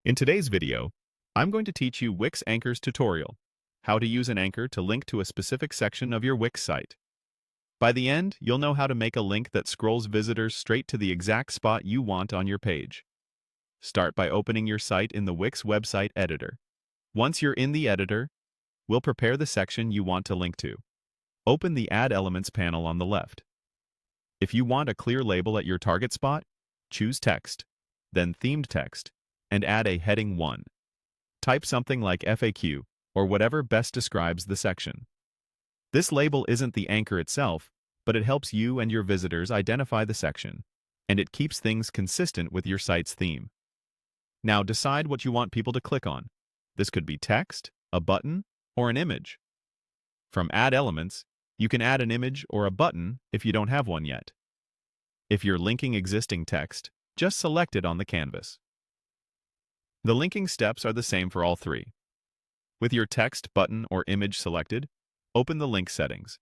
In today's video, I'm going to teach you Wix Anchors tutorial, how to use an anchor to link to a specific section of your Wix site. By the end, you'll know how to make a link that scrolls visitors straight to the exact spot you want on your page. Start by opening your site in the Wix website editor. Once you're in the editor, we'll prepare the section you want to link to. Open the Add Elements panel on the left. If you want a clear label at your target spot, choose Text, then Themed Text, and add a heading 1. Type something like FAQ or whatever best describes the section. This label isn't the anchor itself, but it helps you and your visitors identify the section, and it keeps things consistent with your site's theme. Now decide what you want people to click on. This could be text, a button, or an image. From Add Elements, you can add an image or a button if you don't have one yet. If you're linking existing text, just select it on the canvas. The linking steps are the same for all three. With your text, button, or image selected, open the link settings.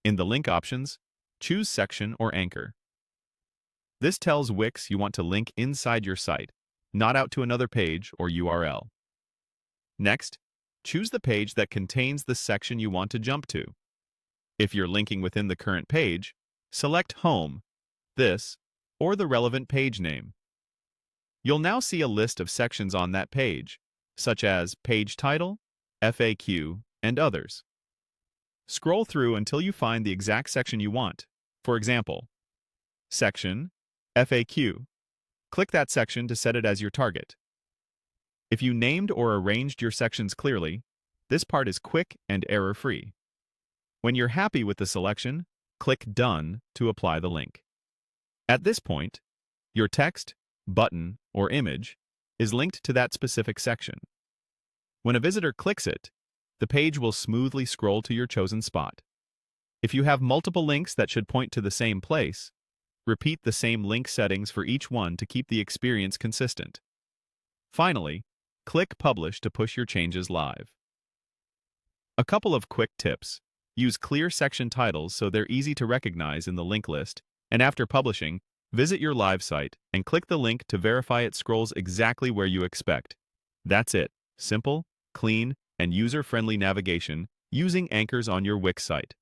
In the link options, choose section or anchor. This tells Wix you want to link inside your site, not out to another page or URL. Next, choose the page that contains the section you want to jump to. If you're linking within the current page, select Home, This, or the relevant page name. You'll now see a list of sections on that page, such as Page Title, FAQ, and others. Scroll through until you find the exact section you want. For example, Section, FAQ. Click that section to set it as your target. If you named or arranged your sections clearly, this part is quick and error-free. When you're happy with the selection, click Done to apply the link. At this point, your text, button, or image is linked to that specific section. When a visitor clicks it, the page will smoothly scroll to your chosen spot. If you have multiple links that should point to the same place, repeat the same link settings for each one to keep the experience consistent. Finally, click Publish to push your changes live. A couple of quick tips. Use clear section titles so they're easy to recognize in the link list, and after publishing, visit your live site and click the link to verify it scrolls exactly where you expect. That's it. Simple, clean, and user-friendly navigation using anchors on your Wix site.